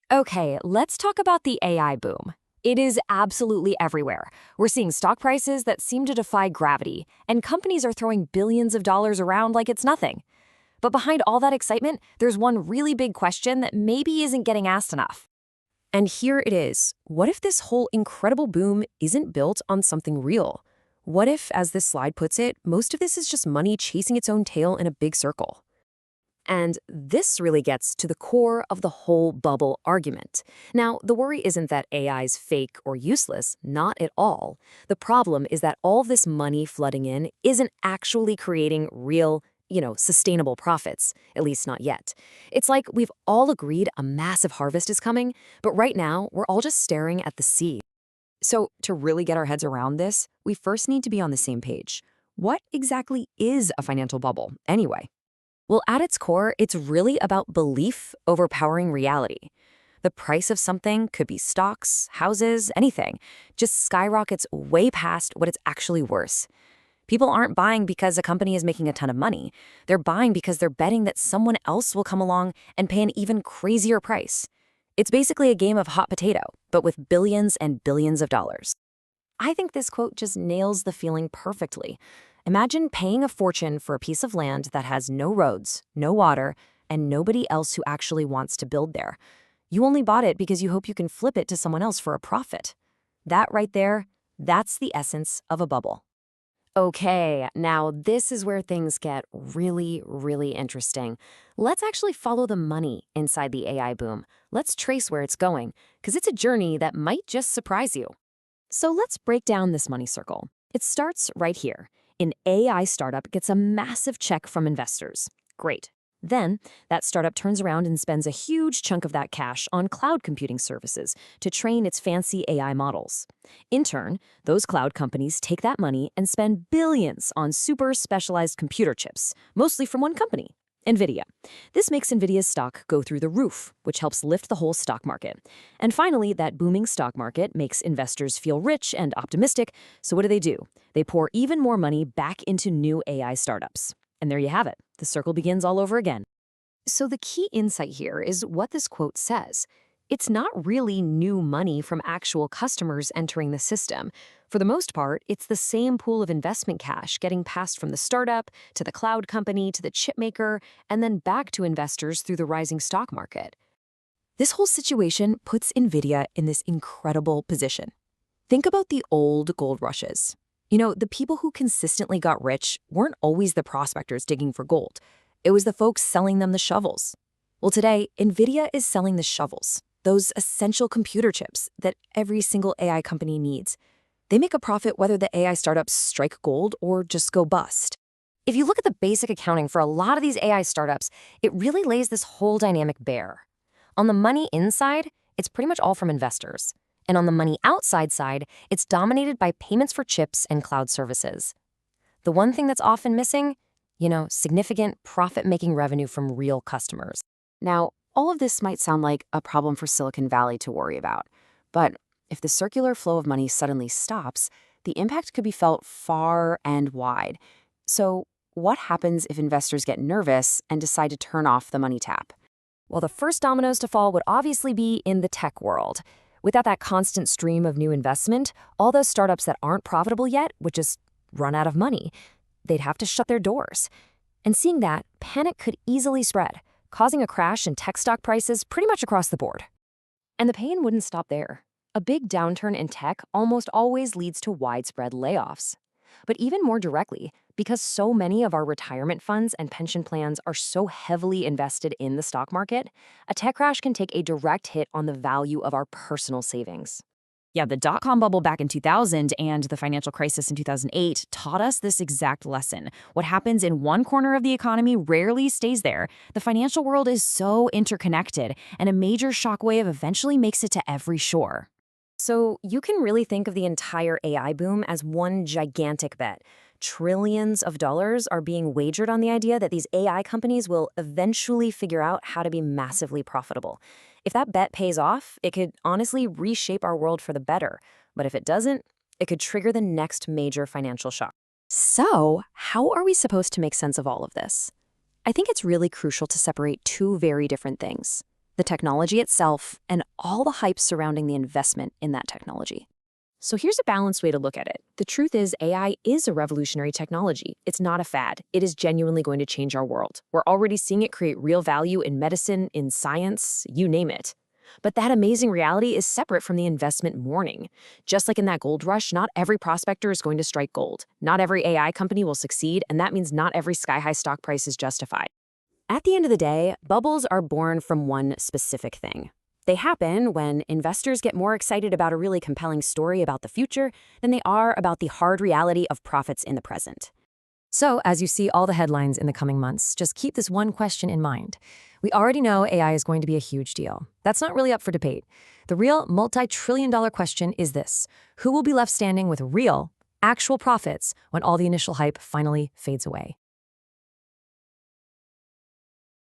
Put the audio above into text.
Okay, let's talk about the AI boom. It is absolutely everywhere. We're seeing stock prices that seem to defy gravity, and companies are throwing billions of dollars around like it's nothing. But behind all that excitement, there's one really big question that maybe isn't getting asked enough. And here it is. What if this whole incredible boom isn't built on something real? What if, as this slide puts it, most of this is just money chasing its own tail in a big circle? And this really gets to the core of the whole bubble argument. Now, the worry isn't that AI's fake or useless, not at all. The problem is that all this money flooding in isn't actually creating real, sustainable profits, at least not yet. It's like we've all agreed a massive harvest is coming, but right now we're all just staring at the sea. So, to really get our heads around this, we first need to be on the same page. What exactly is a financial bubble, anyway? Well, at its core, it's really about belief overpowering reality. The price of something could be stocks, houses, anything, just skyrockets way past what it's actually worth. People aren't buying because a company is making a ton of money. They're buying because they're betting that someone else will come along and pay an even crazier price. It's basically a game of hot potato, but with billions and billions of dollars. I think this quote just nails the feeling perfectly. Imagine paying a fortune for a piece of land that has no roads, no water, and nobody else who actually wants to build there. You only bought it because you hope you can flip it to someone else for a profit. That right there, that's the essence of a bubble. Okay, now this is where things get really, really interesting. Let's actually follow the money inside the AI boom. Let's trace where it's going, because it's a journey that might just surprise you. So let's break down this money circle. It starts right here. An AI startup gets a massive check from investors. Great. Then, that startup turns around and spends a huge chunk of that cash on cloud computing services to train its fancy AI models. In turn, those cloud companies take that money and spend billions on super specialized computer chips, mostly from one company, NVIDIA. This makes NVIDIA's stock go through the roof, which helps lift the whole stock market. And finally, that booming stock market makes investors feel rich and optimistic, so what do? They pour even more money back into new AI startups. And there you have it. The circle begins all over again. So the key insight here is what this quote says. It's not really new money from actual customers entering the system. For the most part, it's the same pool of investment cash getting passed from the startup to the cloud company to the chip maker and then back to investors through the rising stock market. This whole situation puts NVIDIA in this incredible position. Think about the old gold rushes. The people who consistently got rich weren't always the prospectors digging for gold. It was the folks selling them the shovels. Well, today, NVIDIA is selling the shovels, those essential computer chips that every single AI company needs. They make a profit whether the AI startups strike gold or just go bust. If you look at the basic accounting for a lot of these AI startups, it really lays this whole dynamic bare. On the money inside, it's pretty much all from investors. And on the money outside side, it's dominated by payments for chips and cloud services. The one thing that's often missing, significant profit-making revenue from real customers. Now, all of this might sound like a problem for Silicon Valley to worry about, but if the circular flow of money suddenly stops, the impact could be felt far and wide. So, what happens if investors get nervous and decide to turn off the money tap? Well, the first dominoes to fall would obviously be in the tech world. Without that constant stream of new investment, all those startups that aren't profitable yet would just run out of money. They'd have to shut their doors. And seeing that, panic could easily spread, causing a crash in tech stock prices pretty much across the board. And the pain wouldn't stop there. A big downturn in tech almost always leads to widespread layoffs. But even more directly, because so many of our retirement funds and pension plans are so heavily invested in the stock market, a tech crash can take a direct hit on the value of our personal savings. Yeah, the dot-com bubble back in 2000 and the financial crisis in 2008 taught us this exact lesson. What happens in one corner of the economy rarely stays there. The financial world is so interconnected, and a major shockwave eventually makes it to every shore. So you can really think of the entire AI boom as one gigantic bet. Trillions of dollars are being wagered on the idea that these AI companies will eventually figure out how to be massively profitable. If that bet pays off, it could honestly reshape our world for the better. But if it doesn't, it could trigger the next major financial shock. So, how are we supposed to make sense of all of this? I think it's really crucial to separate two very different things. the technology itself, and all the hype surrounding the investment in that technology. So here's a balanced way to look at it. The truth is, AI is a revolutionary technology. It's not a fad. It is genuinely going to change our world. We're already seeing it create real value in medicine, in science, you name it. But that amazing reality is separate from the investment morning. Just like in that gold rush, not every prospector is going to strike gold. Not every AI company will succeed, and that means not every sky-high stock price is justified. At the end of the day, bubbles are born from one specific thing. They happen when investors get more excited about a really compelling story about the future than they are about the hard reality of profits in the present. So, as you see all the headlines in the coming months, just keep this one question in mind. We already know AI is going to be a huge deal. That's not really up for debate. The real multi-trillion-dollar question is this: who will be left standing with real, actual profits when all the initial hype finally fades away?